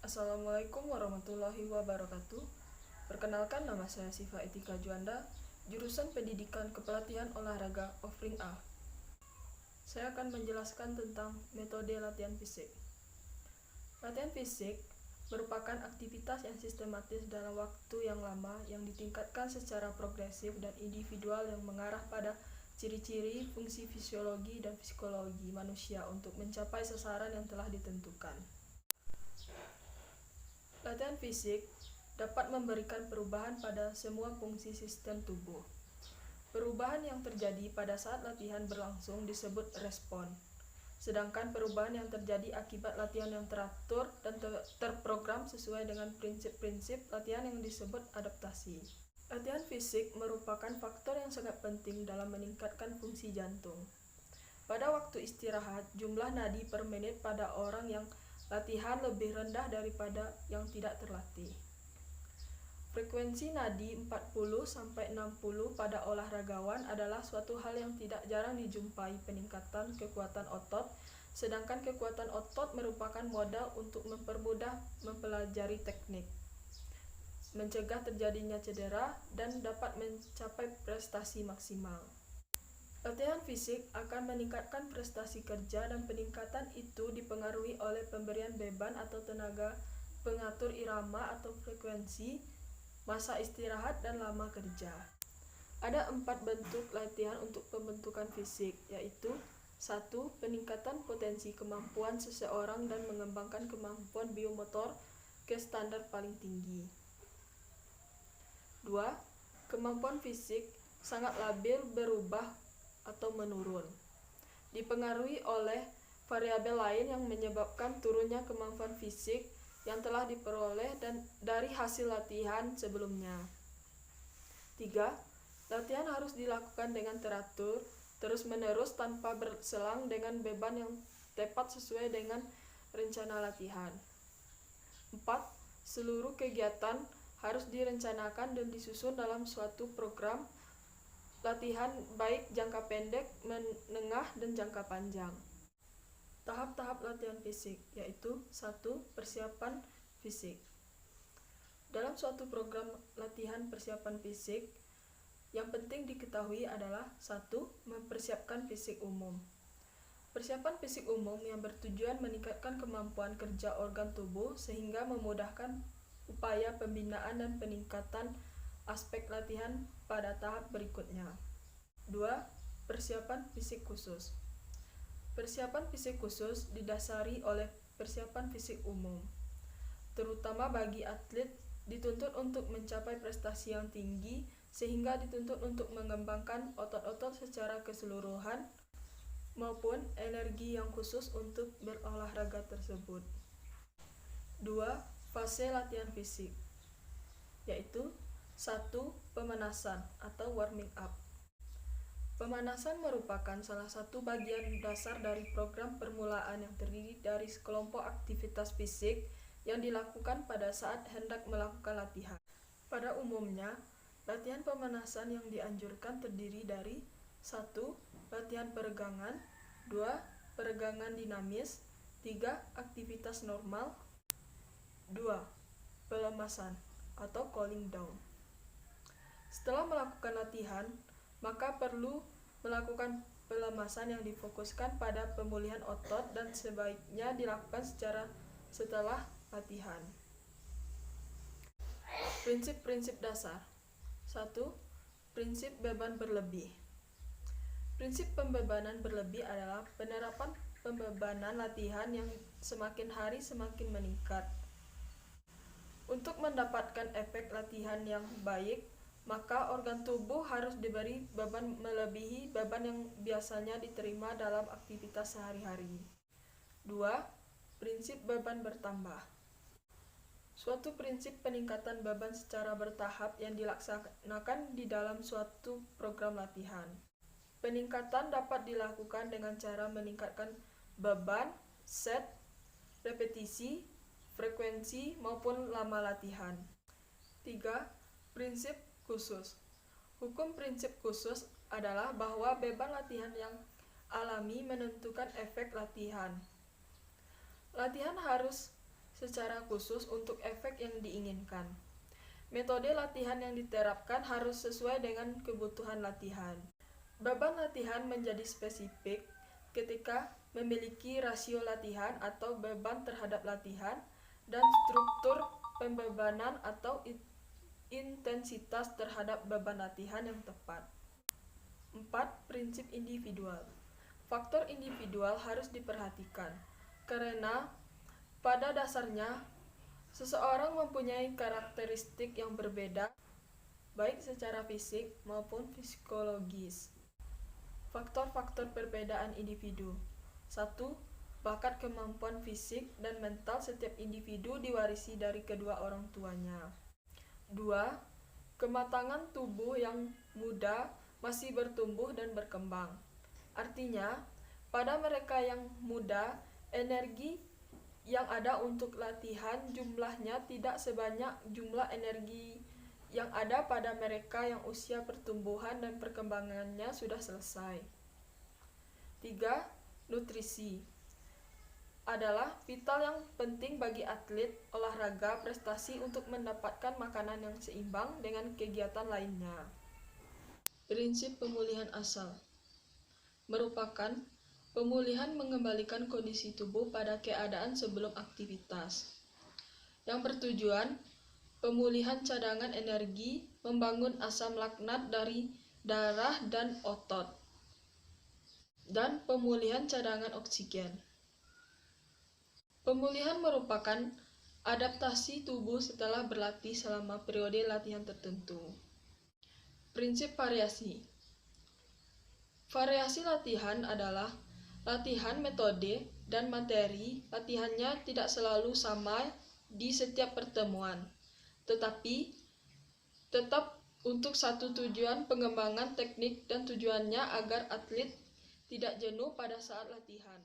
Assalamualaikum warahmatullahi wabarakatuh. Perkenalkan, nama saya Siva Etika Juanda, jurusan Pendidikan Kepelatihan Olahraga Offering A. Saya akan menjelaskan tentang metode latihan fisik. Latihan fisik merupakan aktivitas yang sistematis dalam waktu yang lama yang ditingkatkan secara progresif dan individual yang mengarah pada ciri-ciri, fungsi fisiologi dan psikologi manusia untuk mencapai sasaran yang telah ditentukan. Latihan fisik dapat memberikan perubahan pada semua fungsi sistem tubuh. Perubahan yang terjadi pada saat latihan berlangsung disebut respon, sedangkan perubahan yang terjadi akibat latihan yang teratur dan terprogram sesuai dengan prinsip-prinsip latihan yang disebut adaptasi. Latihan fisik merupakan faktor yang sangat penting dalam meningkatkan fungsi jantung. Pada waktu istirahat, jumlah nadi per menit pada orang yang latihan lebih rendah daripada yang tidak terlatih. Frekuensi nadi 40-60 pada olahragawan adalah suatu hal yang tidak jarang dijumpai peningkatan kekuatan otot, sedangkan kekuatan otot merupakan modal untuk mempermudah mempelajari teknik, mencegah terjadinya cedera, dan dapat mencapai prestasi maksimal. Latihan fisik akan meningkatkan prestasi kerja dan peningkatan itu dipengaruhi oleh pemberian beban atau tenaga, pengatur irama atau frekuensi, masa istirahat, dan lama kerja. Ada 4 bentuk latihan untuk pembentukan fisik, yaitu 1. Peningkatan potensi kemampuan seseorang dan mengembangkan kemampuan biomotor ke standar paling tinggi. 2. Kemampuan fisik sangat labil berubah atau menurun, dipengaruhi oleh variabel lain yang menyebabkan turunnya kemampuan fisik yang telah diperoleh dan dari hasil latihan sebelumnya. 3. Latihan harus dilakukan dengan teratur, terus-menerus tanpa berselang dengan beban yang tepat sesuai dengan rencana latihan. 4. Seluruh kegiatan harus direncanakan dan disusun dalam suatu program latihan baik jangka pendek, menengah, dan jangka panjang. Tahap-tahap latihan fisik, yaitu 1. Persiapan fisik. Dalam suatu program latihan persiapan fisik, yang penting diketahui adalah 1. Mempersiapkan fisik umum. Persiapan fisik umum yang bertujuan meningkatkan kemampuan kerja organ tubuh sehingga memudahkan upaya pembinaan dan peningkatan aspek latihan pada tahap berikutnya. 2. Persiapan fisik khusus. Persiapan fisik khusus didasari oleh persiapan fisik umum, terutama bagi atlet dituntut untuk mencapai prestasi yang tinggi sehingga dituntut untuk mengembangkan otot-otot secara keseluruhan maupun energi yang khusus untuk berolahraga tersebut. 2. Fase latihan fisik, yaitu 1. Pemanasan atau warming up. Pemanasan merupakan salah satu bagian dasar dari program permulaan yang terdiri dari sekelompok aktivitas fisik yang dilakukan pada saat hendak melakukan latihan. Pada umumnya, latihan pemanasan yang dianjurkan terdiri dari 1. Latihan peregangan, 2. Peregangan dinamis, 3. Aktivitas normal, 2. Pelemasan atau cooling down. Setelah melakukan latihan, maka perlu melakukan pelemasan yang difokuskan pada pemulihan otot dan sebaiknya dilakukan setelah latihan. Prinsip-prinsip dasar. 1. Prinsip beban berlebih. Prinsip pembebanan berlebih adalah penerapan pembebanan latihan yang semakin hari semakin meningkat. Untuk mendapatkan efek latihan yang baik, maka organ tubuh harus diberi beban melebihi beban yang biasanya diterima dalam aktivitas sehari-hari. 2. Prinsip beban bertambah. Suatu prinsip peningkatan beban secara bertahap yang dilaksanakan di dalam suatu program latihan. Peningkatan dapat dilakukan dengan cara meningkatkan beban, set, repetisi, frekuensi, maupun lama latihan. 3. Prinsip khusus. Hukum prinsip khusus adalah bahwa beban latihan yang alami menentukan efek latihan. Latihan harus secara khusus untuk efek yang diinginkan. Metode latihan yang diterapkan harus sesuai dengan kebutuhan latihan. Beban latihan menjadi spesifik ketika memiliki rasio latihan atau beban terhadap latihan dan struktur pembebanan atau intensitas terhadap beban latihan yang tepat. 4. Prinsip individual. Faktor individual harus diperhatikan karena pada dasarnya seseorang mempunyai karakteristik yang berbeda baik secara fisik maupun psikologis. Faktor-faktor perbedaan individu. 1. Bakat, kemampuan fisik dan mental setiap individu diwarisi dari kedua orang tuanya. 2. Kematangan tubuh yang muda masih bertumbuh dan berkembang. Artinya, pada mereka yang muda, energi yang ada untuk latihan jumlahnya tidak sebanyak jumlah energi yang ada pada mereka yang usia pertumbuhan dan perkembangannya sudah selesai. 3. Nutrisi adalah vital yang penting bagi atlet olahraga prestasi untuk mendapatkan makanan yang seimbang dengan kegiatan lainnya. Prinsip pemulihan asal merupakan pemulihan mengembalikan kondisi tubuh pada keadaan sebelum aktivitas, yang bertujuan pemulihan cadangan energi, membangun asam laknat dari darah dan otot, dan pemulihan cadangan oksigen. Pemulihan merupakan adaptasi tubuh setelah berlatih selama periode latihan tertentu. Prinsip variasi. Variasi latihan adalah latihan metode dan materi latihannya tidak selalu sama di setiap pertemuan, tetapi tetap untuk satu tujuan pengembangan teknik dan tujuannya agar atlet tidak jenuh pada saat latihan.